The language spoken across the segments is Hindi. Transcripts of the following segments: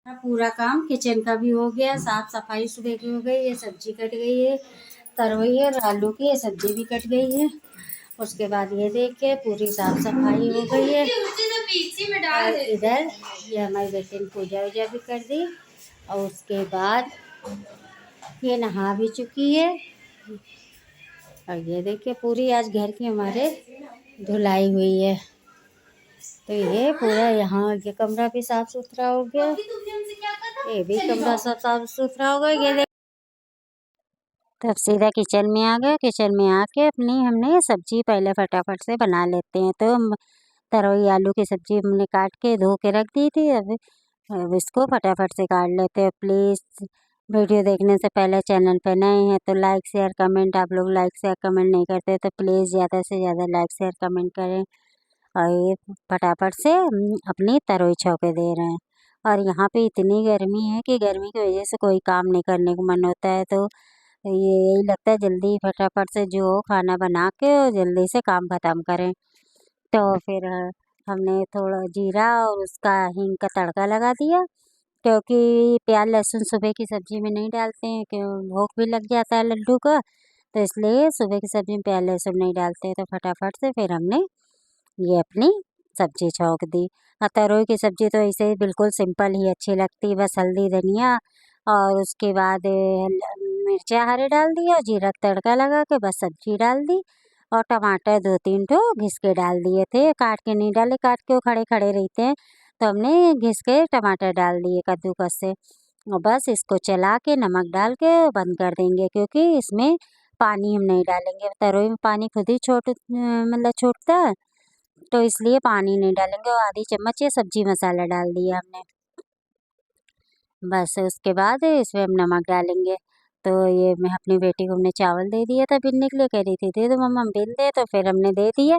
पूरा काम किचन का भी हो गया, साफ सफाई सुबह की हो गई है, सब्जी कट गई है, तरोई और आलू की है, सब्जी भी कट गई है। उसके बाद ये देख के पूरी साफ सफाई हो गई है। और इधर ये हमारी बेटी ने पूजा वूजा भी कर दी और उसके बाद ये नहा भी चुकी है। और ये देखिए पूरी आज घर की हमारे धुलाई हुई है। तो ये पूरा यहाँ ये कमरा भी साफ सुथरा हो गया, ये भी कमरा सब साफ सुथरा हो गया। ये तब सीधा किचन में आ गए। किचन में आके अपनी हमने सब्जी पहले फटाफट से बना लेते हैं। तो हम तरोई आलू की सब्जी हमने काट के धो के रख दी थी। अब इसको फटाफट से काट लेते हैं। प्लीज़ वीडियो देखने से पहले चैनल पे नए हैं तो लाइक शेयर कमेंट, आप लोग लाइक शेयर कमेंट नहीं करते तो प्लीज़ ज़्यादा से ज़्यादा लाइक शेयर कमेंट करें। और ये फटाफट से अपनी तरोई छौंके दे रहे हैं। और यहाँ पे इतनी गर्मी है कि गर्मी की वजह से कोई काम नहीं करने को मन होता है। तो ये यही लगता है जल्दी फटाफट से जो हो खाना बना के और जल्दी से काम ख़त्म करें। तो फिर हमने थोड़ा जीरा और उसका हींग का तड़का लगा दिया, क्योंकि प्याज लहसुन सुबह की सब्ज़ी में नहीं डालते हैं, क्यों भूख भी लग जाता है लड्डू का। तो इसलिए सुबह की सब्ज़ी में प्याज लहसुन नहीं डालते हैं। तो फटाफट से फिर हमने ये अपनी सब्ज़ी छौंक दी। तरोई की सब्ज़ी तो ऐसे ही बिल्कुल सिंपल ही अच्छी लगती है, बस हल्दी धनिया और उसके बाद मिर्चा हरे डाल दिया और जीरा का तड़का लगा के बस सब्ज़ी डाल दी। और टमाटर 2-3 ठो घिस के डाल दिए थे, काट के नहीं डाले, काट के वो खड़े खड़े रहते हैं। तो हमने घिस के टमाटर डाल दिए कद्दूकस से। और बस इसको चला के नमक डाल के बंद कर देंगे, क्योंकि इसमें पानी हम नहीं डालेंगे। तरोई में पानी खुद ही मतलब छूटता है, तो इसलिए पानी नहीं डालेंगे। और आधी चम्मच ये सब्जी मसाला डाल दिया हमने। बस उसके बाद इसमें हम नमक डालेंगे। तो ये मैं अपनी बेटी को हमने चावल दे दिया था बीनने के लिए, कह रही थी दे दो मम्मा हम बीन दे, तो फिर हमने दे दिया।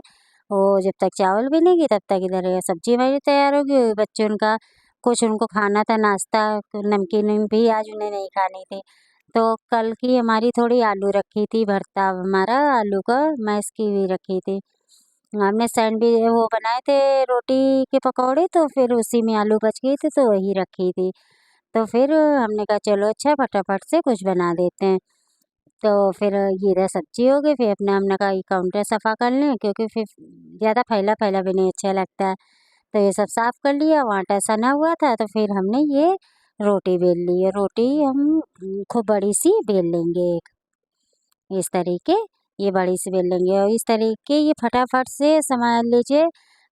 वो जब तक चावल बीनेगी तब तक इधर ये सब्जी हमारी तैयार होगी। बच्चे उनका कुछ उनको खाना था नाश्ता, नमकीन भी आज उन्हें नहीं खानी थी। तो कल की हमारी थोड़ी आलू रखी थी, भरता हमारा आलू का मैश की हुई रखी थी। हमने सैंडविच वो बनाए थे रोटी के पकौड़े, तो फिर उसी में आलू बच गई थी तो वही रखी थी। तो फिर हमने कहा चलो अच्छा फटाफट से कुछ बना देते हैं। तो फिर ये रहा सब्जी हो गई। फिर अपने हमने कहा ये काउंटर सफ़ा कर लें, क्योंकि फिर ज़्यादा फैला फैला भी नहीं अच्छा लगता है। तो ये सब साफ़ कर लिया, वहाँ आटा सना हुआ था। तो फिर हमने ये रोटी बेल ली है। रोटी हम खूब बड़ी सी बेल लेंगे एक, इस तरीके ये बड़ी सी बेल लेंगे। और इस तरीके ये फटाफट से समझ लीजिए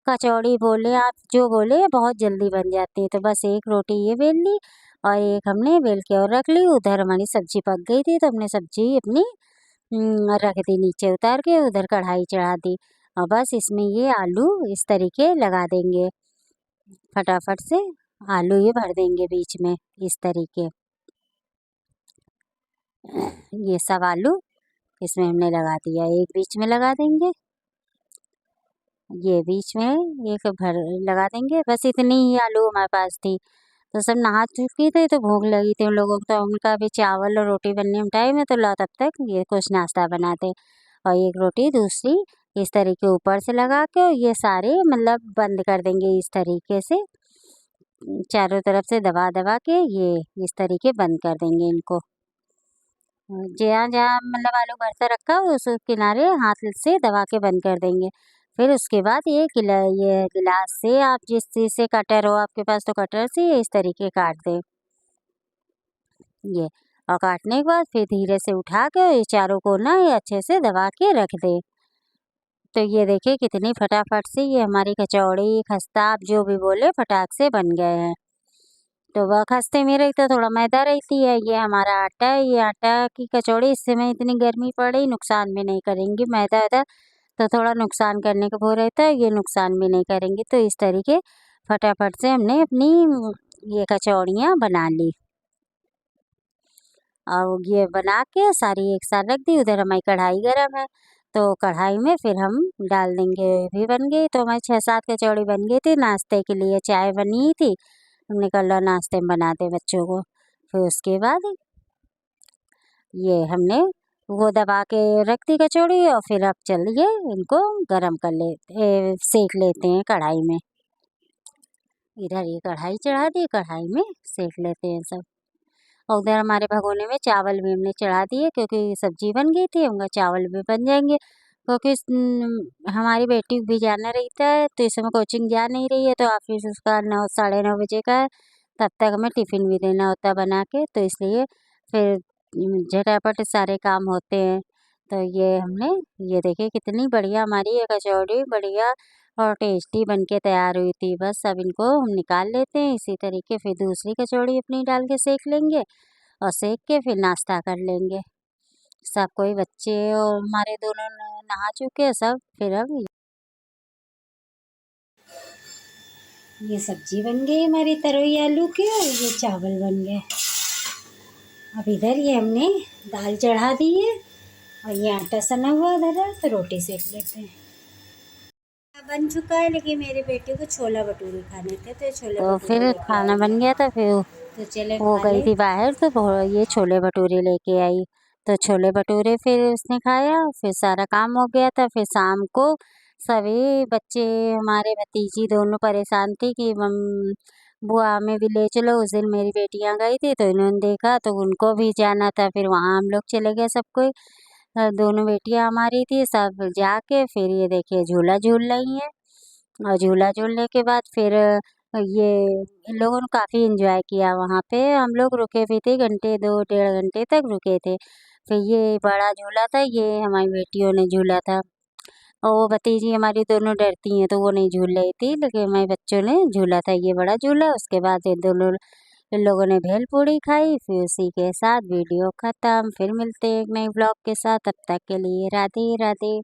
कचौड़ी बोले आप जो बोले, बहुत जल्दी बन जाती है। तो बस एक रोटी ये बेल ली और एक हमने बेल के और रख ली। उधर हमारी सब्जी पक गई थी, तो हमने सब्जी अपनी रख दी नीचे उतार के, उधर कढ़ाई चढ़ा दी। और बस इसमें ये आलू इस तरीके लगा देंगे, फटाफट से आलू ये भर देंगे बीच में इस तरीके। ये सब आलू इसमें हमने लगा दिया, एक बीच में लगा देंगे, ये बीच में एक भर लगा देंगे। बस इतनी ही आलू हमारे पास थी। तो सब नहा चुकी थी तो भूख लगी थी उन लोगों को, तो उनका भी चावल और रोटी बनने में टाइम है, तो ला तब तक ये कुछ नाश्ता बनाते। और एक रोटी दूसरी इस तरीके ऊपर से लगा के ये सारे मतलब बंद कर देंगे इस तरीके से, चारों तरफ से दबा दबा के ये इस तरीके बंद कर देंगे इनको। जहाँ जहाँ मतलब आलू भरता रखा हो उस किनारे हाथ से दबा के बंद कर देंगे। फिर उसके बाद ये गिलास से आप जिस चीज़ से कटर हो आपके पास, तो कटर से इस तरीके काट दें ये। और काटने के बाद फिर धीरे से उठा के ये चारों को ना ये अच्छे से दबा के रख दें। तो ये देखिए कितनी फटाफट से ये हमारी कचौड़ी खस्ता आप जो भी बोले फटाक से बन गए हैं। तो वह खस्ते में रही तो थोड़ा मैदा रहती है, ये हमारा आटा है। ये आटा की कचौड़ी इस समय इतनी गर्मी पड़ रही नुकसान भी नहीं करेंगी। मैदा वैदा तो थोड़ा नुकसान करने का वो रहता है, ये नुकसान भी नहीं करेंगी। तो इस तरीके फटाफट से हमने अपनी ये कचौड़ियाँ बना ली और ये बना के सारी एक साथ रख दी। उधर हमारी कढ़ाई गरम है, तो कढ़ाई में फिर हम डाल देंगे। ये भी बन गई, तो हमारी 6-7 कचौड़ी बन गई थी। नाश्ते के लिए चाय बनी ही थी, हमने कहा लो नाश्ते में बनाते बच्चों को। फिर उसके बाद ये हमने वो दबा के रख दी कचौड़ी और फिर अब चलिए इनको गरम कर सेक लेते हैं कढ़ाई में। इधर ये कढ़ाई चढ़ा दी, कढ़ाई में सेक लेते हैं सब। और उधर हमारे भगोने में चावल भी हमने चढ़ा दिए, क्योंकि सब्जी बन गई थी, उनका चावल भी बन जाएंगे। क्योंकि हमारी बेटी को भी जाना रहता है, तो इस समय कोचिंग जा नहीं रही है, तो ऑफिस उसका 9 साढ़े 9 बजे का है। तब तक हमें टिफ़िन भी देना होता है बना के, तो इसलिए फिर झटापट सारे काम होते हैं। तो ये हमने, ये देखिए कितनी बढ़िया हमारी ये कचौड़ी बढ़िया और टेस्टी बन के तैयार हुई थी। बस अब इनको हम निकाल लेते हैं। इसी तरीके फिर दूसरी कचौड़ी अपनी डाल के सेक लेंगे, और सेक के फिर नाश्ता कर लेंगे। सब कोई बच्चे और हमारे दोनों नहा चुके हैं सब। फिर अब ये सब्जी बन गई हमारी तरोई आलू की, और ये चावल बन गए। अब इधर ये हमने दाल चढ़ा दी है, और ये आटा सना हुआ उधर है, तो रोटी सेक लेते हैं। बन चुका है, लेकिन मेरे बेटे को छोला भटूरे खाने थे, तो छोले तो फिर खाना बन गया था। फिर तो चले वो गई थी बाहर, तो ये छोले भटूरे लेके आई, तो छोले भटूरे फिर उसने खाया। फिर सारा काम हो गया था। फिर शाम को सभी बच्चे, हमारे भतीजी दोनों परेशान थी कि बुआ हमें भी ले चलो। उस दिन मेरी बेटियां गई थी, तो इन्होंने देखा तो उनको भी जाना था। फिर वहाँ हम लोग चले गए सब कोई। दोनों बेटियां हमारी थी, सब जाके फिर ये देखिए झूला झूल रही हैं। और झूला झूलने के बाद फिर ये इन लोगों ने काफ़ी एंजॉय किया वहाँ पे। हम लोग रुके भी थे, घंटे 2 डेढ़ घंटे तक रुके थे। फिर ये बड़ा झूला था, ये हमारी बेटियों ने झूला था। और वो भतीजी हमारी दोनों डरती हैं, तो वो नहीं झूल रही थी, लेकिन हमारे बच्चों ने झूला था ये बड़ा झूला। उसके बाद ये दोनों इन लोगों ने भेलपूरी खाई। फिर उसी के साथ वीडियो ख़त्म। फिर मिलते हैं एक नए ब्लॉग के साथ, तब तक के लिए राधे राधे।